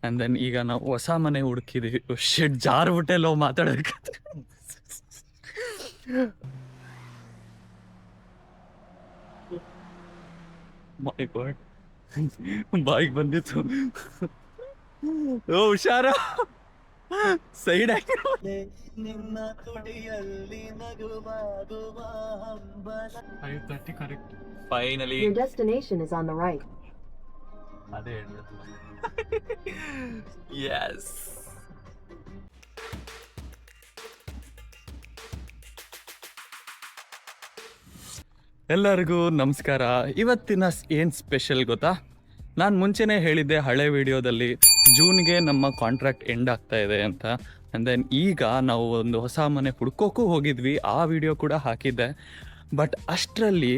And then ಈಗ ನಾವು ಹೊಸ ಮನೆ ಹುಡುಕಿದೀವಿ. ಶಿಟ್, ಜಾರ್ಬಿಟ್ಟೆ ಲೋ ಮಾತಾಡೋಕೆ. ಮೈ ಗಾಡ್, ಬಾಯಿಗೆ ಬಂದಿತ್ತು. ಓ ಹುಷಾರ, ಸೈಡ್ ಆಗಿ ನಿಮ್ಮ ತುಡಿಯಲ್ಲಿ ನಗುವಾಗುವ ಹಂಬಲ. 5:30 correct. Finally Your destination is on the right. ಅದೇ ಹೇಳಿದ್ರು. ಎಸ್. ಎಲ್ಲರಿಗೂ ನಮಸ್ಕಾರ. ಇವತ್ತಿನ ಏನು ಸ್ಪೆಷಲ್ ಗೊತ್ತಾ? ನಾನು ಮುಂಚೆನೇ ಹೇಳಿದ್ದೆ ಹಳೆ ವಿಡಿಯೋದಲ್ಲಿ ಜೂನ್ಗೆ ನಮ್ಮ ಕಾಂಟ್ರಾಕ್ಟ್ ಎಂಡ್ ಆಗ್ತಾ ಇದೆ ಅಂತ. ಆ್ಯಂಡ್ ದೆನ್ ಈಗ ನಾವು ಒಂದು ಹೊಸ ಮನೆ ಹುಡ್ಕೋಕ್ಕೂ ಹೋಗಿದ್ವಿ, ಆ ವಿಡಿಯೋ ಕೂಡ ಹಾಕಿದ್ದೆ. ಬಟ್ ಅಷ್ಟರಲ್ಲಿ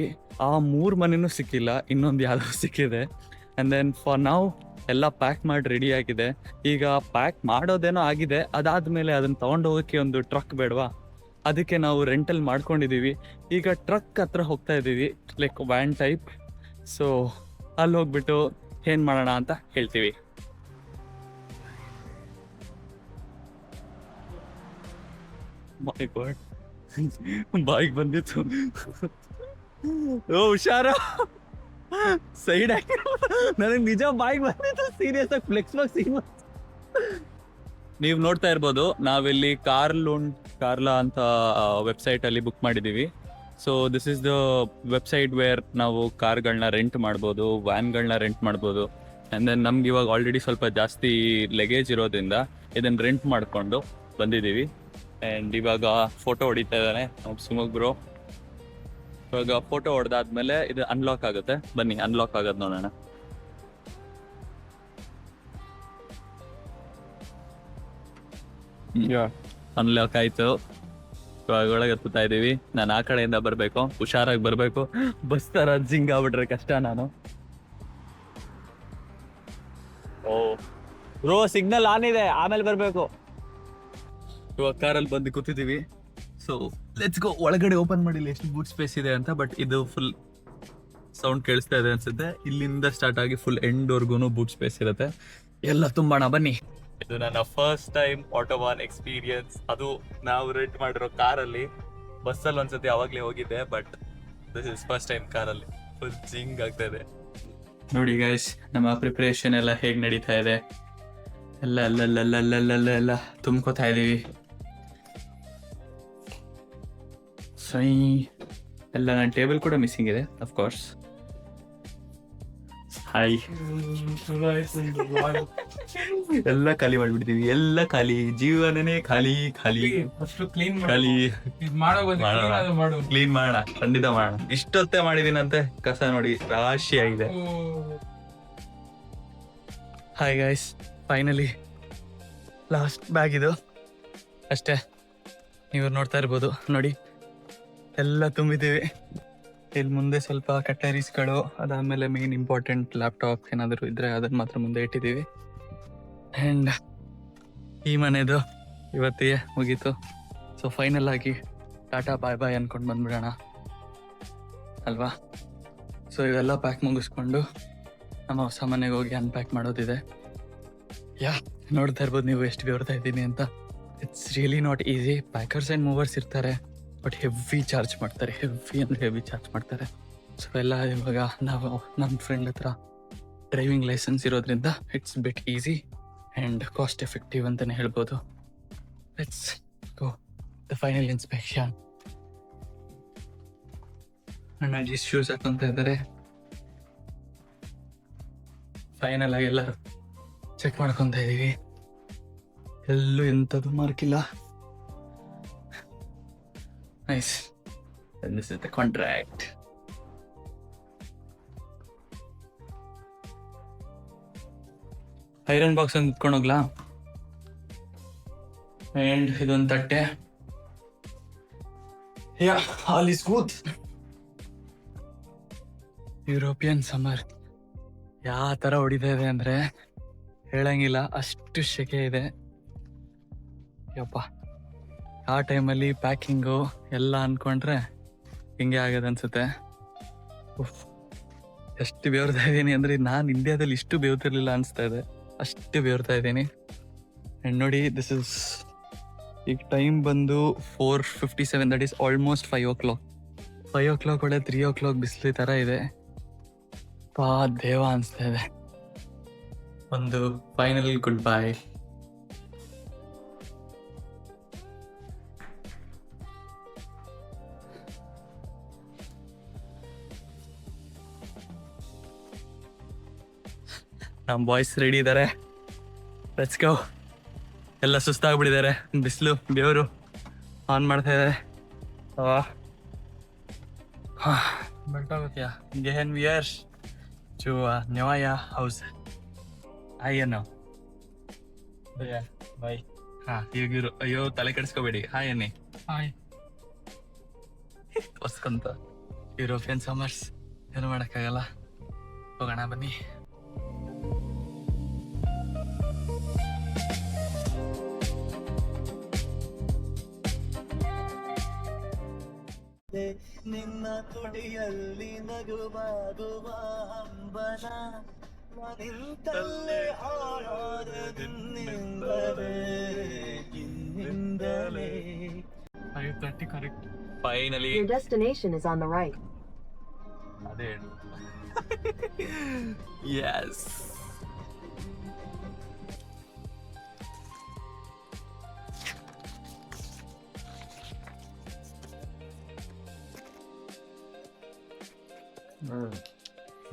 ಆ 3 ಮನೆಯೂ ಸಿಕ್ಕಿಲ್ಲ, ಇನ್ನೊಂದು ಯಾವುದೋ ಸಿಕ್ಕಿದೆ. ಆ್ಯಂಡ್ ದೆನ್ ಫಾರ್ ನಾವು ಎಲ್ಲ ಪ್ಯಾಕ್ ಮಾಡಿ ರೆಡಿ ಆಗಿದೆ. ಈಗ ಪ್ಯಾಕ್ ಮಾಡೋದೇನೋ ಆಗಿದೆ, ಅದಾದಮೇಲೆ ಅದನ್ನು ತೊಗೊಂಡೋಗೋಕ್ಕೆ ಒಂದು ಟ್ರಕ್ ಬೇಡವಾ, ಅದಕ್ಕೆ ನಾವು ರೆಂಟಲ್ ಮಾಡ್ಕೊಂಡಿದ್ದೀವಿ. ಈಗ ಟ್ರಕ್ ಹತ್ರ ಹೋಗ್ತಾ ಇದ್ದೀವಿ, ಲೈಕ್ ವ್ಯಾನ್ ಟೈಪ್. ಸೊ ಅಲ್ಲಿ ಹೋಗ್ಬಿಟ್ಟು ಏನು ಮಾಡೋಣ ಅಂತ ಹೇಳ್ತೀವಿ. ಮೈ ಗಾಡ್, ಬಾಯಿಗೆ ಬಂದಿತ್ತು. ಓ ಹುಷಾರ, ಸೈಡ್ ಆಗಿ. ನನಗೆ ನಿಜ ಬಾಯಿಗೆ ಬಂದಿತ್ತು, ಸೀರಿಯಸ್ ಆಗಿ ಫ್ಲೆಕ್ಸ್ ಬಾಕ್ಸ್. ನೀವು ನೋಡ್ತಾ ಇರ್ಬೋದು, ನಾವಿಲ್ಲಿ ಕಾರ್ಲಾ ಅಂತ ವೆಬ್ಸೈಟಲ್ಲಿ ಬುಕ್ ಮಾಡಿದ್ದೀವಿ. So this is the website where ನಾವು ಕಾರ್ಗಳನ್ನ ರೆಂಟ್ ಮಾಡ್ಬೋದು, ವ್ಯಾನ್ಗಳನ್ನ ರೆಂಟ್ ಮಾಡ್ಬೋದು. ಆ್ಯಂಡ್ ದೆನ್ ನಮ್ಗೆ ಇವಾಗ ಆಲ್ರೆಡಿ ಸ್ವಲ್ಪ ಜಾಸ್ತಿ ಲಗೇಜ್ ಇರೋದ್ರಿಂದ ಇದನ್ನು ರೆಂಟ್ ಮಾಡಿಕೊಂಡು ಬಂದಿದ್ದೀವಿ. ಆ್ಯಂಡ್ ಇವಾಗ ಫೋಟೋ ಹೊಡಿತಾ ಇದ್ದಾನೆ ನಮ್ಮ ಸುಮುಖ್ ಬ್ರೋ. ಇವಾಗ ಫೋಟೋ ಹೊಡೆದಾದ್ಮೇಲೆ ಇದು ಅನ್ಲಾಕ್ ಆಗುತ್ತೆ. ಬನ್ನಿ ಅನ್ಲಾಕ್ ಆಗೋದು ನೋಡೋಣ. ಅನ್ಲಾಕ್ ಆಯ್ತು. ಇವಾಗ ಒಳಗೆ ಹತ್ತುತ್ತಾ ಇದ್ದೀವಿ. ನಾನು ಆ ಕಡೆಯಿಂದ ಬರಬೇಕು, ಹುಷಾರಾಗಿ ಬರಬೇಕು. ಬಸ್ ತರ ಜಿಂಗ್ ಆಗ್ಬಿಟ್ರೆ ಕಷ್ಟ. ನಾನು ಓ ಬ್ರೋ, ಸಿಗ್ನಲ್ ಆನ್ ಇದೆ, ಆಮೇಲೆ ಬರಬೇಕು. ಇವಾಗ ಕಾರಲ್ಲಿ ಬಂದು ಕೂತಿದ್ದೀವಿ. So let's go. ಒಳಗಡೆ ಓಪನ್ ಮಾಡಿಲ್ಲ ಎಷ್ಟು ಬೂಟ್ ಸ್ಪೇಸ್ ಇದೆ ಅಂತ, ಬಟ್ ಇದು ಫುಲ್ ಸೌಂಡ್ ಕೇಳಿಸ್ತಾ ಇದೆ ಅನ್ಸುತ್ತೆ. ಇಲ್ಲಿಂದ ಸ್ಟಾರ್ಟ್ ಆಗಿ ಫುಲ್ ಎಂಡ್ವರ್ಗು ಬೂಟ್ ಸ್ಪೇಸ್ ಇರುತ್ತೆ. ಎಲ್ಲ ತುಂಬೋಣ ಬನ್ನಿ. ಇದು ನನ್ನ ಫಸ್ಟ್ ಟೈಮ್ ಆಟೋವಾನ್ ಎಕ್ಸ್ಪೀರಿಯನ್ಸ್. ಅದು ನಾವು ರೆಂಟ್ ಮಾಡಿರೋ ಕಾರಲ್ಲಿ. ಬಸ್ಸಲ್ಲಿ ಒಂದ್ಸತಿ ಅವಾಗಲೇ ಹೋಗಿದ್ದೆ, but this is first time ಕಾರಲ್ಲಿ. ಫುಲ್ ಜಿಂಗ್ ಆಗ್ತಾ ಇದೆ. ನೋಡಿ ಗೈಸ್, ನಮ್ಮ ಪ್ರಿಪರೇಷನ್ ಎಲ್ಲ ಹೇಗೆ ನಡೀತಾ ಇದೆ. ಎಲ್ಲ ತುಂಬ್ಕೋತಾ ಇದ್ದೀವಿ. ಸೈ ಎಲ್ಲ. ನನ್ನ ಟೇಬಲ್ ಕೂಡ ಮಿಸ್ಸಿಂಗ್ ಇದೆ ಅಫ್ಕೋರ್ಸ್. ಹಾಯ್. ಎಲ್ಲ ಖಾಲಿ ಮಾಡ್ಬಿಡ್ತೀವಿ, ಎಲ್ಲ ಖಾಲಿ. ಜೀವನನೇ ಖಾಲಿ ಖಾಲಿ. ಖಾಲಿ ಕ್ಲೀನ್ ಮಾಡೋಣ, ಖಂಡಿತ ಮಾಡೋಣ. ಇಷ್ಟೊತ್ತೇ ಮಾಡಿದೀನಂತೆ, ಕಸ ನೋಡಿ ರಾಶಿ ಆಗಿದೆ. Hi guys, finally last bag ಇದು ಅಷ್ಟೇ. ನೀವು ನೋಡ್ತಾ ಇರ್ಬೋದು ನೋಡಿ, ಎಲ್ಲ ತುಂಬಿದ್ದೀವಿ. ಇಲ್ಲಿ ಮುಂದೆ ಸ್ವಲ್ಪ ಕಟ್ಟರೀಸ್ಗಳು, ಅದಾದಮೇಲೆ ಮೇನ್ ಇಂಪಾರ್ಟೆಂಟ್ ಲ್ಯಾಪ್ಟಾಪ್ ಏನಾದರೂ ಇದ್ದರೆ ಅದನ್ನು ಮಾತ್ರ ಮುಂದೆ ಇಟ್ಟಿದ್ದೀವಿ. ಆ್ಯಂಡ್ ಈ ಮನೆದು ಇವತ್ತಿಗೆ ಮುಗೀತು. ಸೊ ಫೈನಲ್ ಆಗಿ ಟಾಟಾ ಬಾಯ್ ಬಾಯ್ ಅಂದ್ಕೊಂಡು ಬಂದ್ಬಿಡೋಣ ಅಲ್ವಾ. ಸೊ ಇವೆಲ್ಲ ಪ್ಯಾಕ್ ಮುಗಿಸ್ಕೊಂಡು ನಮ್ಮ ಹೊಸ ಮನೆಗೆ ಹೋಗಿ ಅನ್ಪ್ಯಾಕ್ ಮಾಡೋದಿದೆ. ನೋಡ್ತಾ ಇರ್ಬೋದು ನೀವು ಎಷ್ಟು ಬೆವರ್ತಾ ಇದ್ದೀನಿ ಅಂತ. It's really not easy. Packers and movers ಇರ್ತಾರೆ, ಬಟ್ ಹೆವಿ ಚಾರ್ಜ್ ಮಾಡ್ತಾರೆ, ಹೆವಿ ಚಾರ್ಜ್ ಮಾಡ್ತಾರೆ. ಸೊ ಎಲ್ಲ ಇವಾಗ ನಾವು ನಮ್ಮ ಫ್ರೆಂಡ್ ಹತ್ರ ಡ್ರೈವಿಂಗ್ ಲೈಸೆನ್ಸ್ ಇರೋದ್ರಿಂದ it's bit easy and cost effective ಅಂತಲೇ ಹೇಳ್ಬೋದು. Let's go the final inspection. Annaji shoes ಹಾಕೊಂತ ಇದ್ದಾರೆ. ಫೈನಲ್ ಆಗಿ ಎಲ್ಲರೂ ಚೆಕ್ ಮಾಡ್ಕೊತ ಇದ್ದೀವಿ. ಎಲ್ಲೂ ಎಂಥದ್ದು ಮಾರ್ಕಿಲ್ಲ. Nice. And this is the contract. Iron box ಅಂತ ಇಟ್ಕೊಂಡು ಹೋಗ್ಲಾ? ಆ್ಯಂಡ್ ಇದೊಂದು ತಟ್ಟೆ. All is good. European summer ಯಾವ ಥರ ಹೊಡಿತಾ ಇದೆ ಅಂದರೆ ಹೇಳಂಗಿಲ್ಲ, ಅಷ್ಟು ಸೆಕೆ ಇದೆ. ಯಪ್ಪ, ಆ ಟೈಮಲ್ಲಿ ಪ್ಯಾಕಿಂಗು ಎಲ್ಲ ಅಂದ್ಕೊಂಡ್ರೆ ಹಿಂಗೆ ಆಗೋದು ಅನ್ಸುತ್ತೆ. ಎಷ್ಟು ಬೇವ್ರತಾ ಇದ್ದೀನಿ ಅಂದರೆ ನಾನು ಇಂಡಿಯಾದಲ್ಲಿ ಇಷ್ಟು ಬೇವ್ತಿರ್ಲಿಲ್ಲ ಅನಿಸ್ತಾ ಇದೆ. ಅಷ್ಟು ಬೇರ್ತಾ ಇದ್ದೀನಿ. ಆ್ಯಂಡ್ ನೋಡಿ, ದಿಸ್ ಇಸ್ ಈಗ ಟೈಮ್ ಬಂದು 4:57. That is almost 5 o'clock. 5 o'clock ಒಳ್ಳೆ 3 o'clock ಬಿಸಿಲು ಥರ ಇದೆ. ದೇವ ಅನಿಸ್ತಾ ಇದೆ. ಒಂದು ಫೈನಲ್ ಗುಡ್ ಬೈ. ನಮ್ಮ ಬಾಯ್ಸ್ ರೆಡಿ ಇದ್ದಾರೆ. Let's go. ಎಲ್ಲ ಸುಸ್ತಾಗ್ಬಿಟ್ಟಿದ್ದಾರೆ, ಬಿಸಿಲು ಬೆವರು ಆನ್ ಮಾಡ್ತಾ ಇದ್ದಾರೆ. ಬೆಳ್ಟಾಗೋಕ್ಯಾ ಗೆಹನ್ ವಿಯರ್ಸ್ ಟು ನೆವಾಯ ಹೌಸ್. ಹಾಯ್ ಅನ್ನೋ ಬೈ. ಈಗಿರು ಅಯ್ಯೋ ತಲೆ ಕೆಡಿಸ್ಕೋಬೇಡಿ. ಹಾಯ್ ಅನ್ನಿ. ಹಾಯ್ ಹೊಸ್ಕಂತ ಯುರೋಪಿಯನ್ ಸಮರ್ಸ್ ಏನು ಮಾಡೋಕ್ಕಾಗಲ್ಲ. ಹೋಗೋಣ ಬನ್ನಿ. ನಿನ್ನ ತುಡಿಯಲ್ಲಿ ನಗುವಾಗುವ ಹಂಬಲ ನಿಂತಲ್ಲೇ ಹಾಳಾದ ನಿನ್ನಿಂದಲೇ. Correct. Finally Your destination is on the right. ಅದೇ S.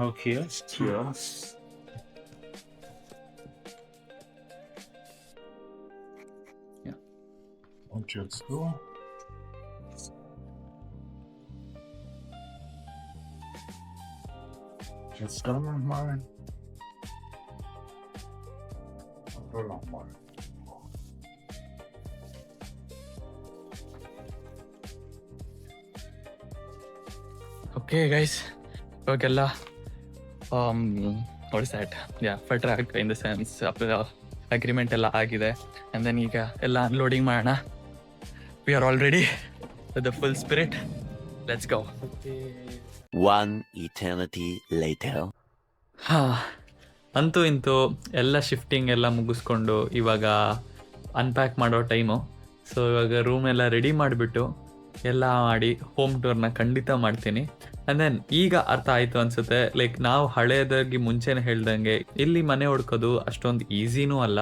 Okay, cheers. Yeah. Cheers. Just come on, mine. Hold on, mine. Okay guys, ಇವಾಗೆಲ್ಲ ವಾಟ್ ಇಸ್ ದ್ಯಾಟ್, ಫಟ್ರಾಕ್ ಇನ್ ದ ಸೆನ್ಸ್ ಅಗ್ರಿಮೆಂಟ್ ಎಲ್ಲ ಆಗಿದೆ. ಆ್ಯಂಡ್ ದೆನ್ ಈಗ ಎಲ್ಲ unloading ಮಾಡೋಣ. We are all ready with the full spirit. Let's go. One eternity later. ಅಂತೂ ಇಂತೂ ಎಲ್ಲ ಶಿಫ್ಟಿಂಗ್ ಎಲ್ಲ ಮುಗಿಸ್ಕೊಂಡು ಇವಾಗ ಅನ್ಪ್ಯಾಕ್ ಮಾಡೋ ಟೈಮು. ಸೊ ಇವಾಗ ರೂಮ್ ಎಲ್ಲ ರೆಡಿ ಮಾಡಿಬಿಟ್ಟು ಎಲ್ಲ ಮಾಡಿ ಹೋಮ್ ಟೂರ್ನ ಖಂಡಿತ ಮಾಡ್ತೀನಿ. ಆ್ಯಂಡ್ ದೆನ್ ಈಗ ಅರ್ಥ ಆಯಿತು ಅನಿಸುತ್ತೆ, ಲೈಕ್ ನಾವು ಹಳೆಯದಾಗಿ ಮುಂಚೆನೇ ಹೇಳ್ದಂಗೆ ಇಲ್ಲಿ ಮನೆ ಹುಡ್ಕೋದು ಅಷ್ಟೊಂದು ಈಸಿನೂ ಅಲ್ಲ,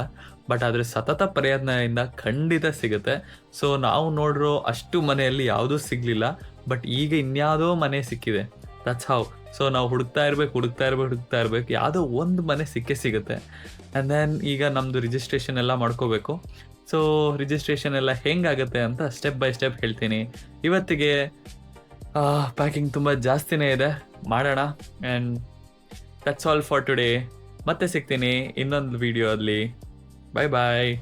ಬಟ್ ಆದರೆ ಸತತ ಪ್ರಯತ್ನದಿಂದ ಖಂಡಿತ ಸಿಗುತ್ತೆ. ಸೊ ನಾವು ನೋಡಿರೋ ಅಷ್ಟು ಮನೆಯಲ್ಲಿ ಯಾವುದೂ ಸಿಗಲಿಲ್ಲ, ಬಟ್ ಈಗ ಇನ್ಯಾವುದೋ ಮನೆ ಸಿಕ್ಕಿದೆ. That's how. ಸೊ ನಾವು ಹುಡುಕ್ತಾ ಇರಬೇಕು, ಯಾವುದೋ ಒಂದು ಮನೆ ಸಿಗುತ್ತೆ. ಆ್ಯಂಡ್ ದೆನ್ ಈಗ ನಮ್ಮದು ರಿಜಿಸ್ಟ್ರೇಷನ್ ಎಲ್ಲ ಮಾಡ್ಕೋಬೇಕು. ಸೊ ರಿಜಿಸ್ಟ್ರೇಷನ್ ಎಲ್ಲ ಹೆಂಗಾಗುತ್ತೆ ಅಂತ ಸ್ಟೆಪ್ ಬೈ ಸ್ಟೆಪ್ ಹೇಳ್ತೀನಿ. ಇವತ್ತಿಗೆ ಪ್ಯಾಕಿಂಗ್ ತುಂಬ ಜಾಸ್ತಿನೇ ಇದೆ, ಮಾಡೋಣ. And that's all for today. ಮತ್ತೆ ಸಿಗ್ತೀನಿ ಇನ್ನೊಂದು ವಿಡಿಯೋ ಅಲ್ಲಿ. ಬಾಯ್ ಬಾಯ್.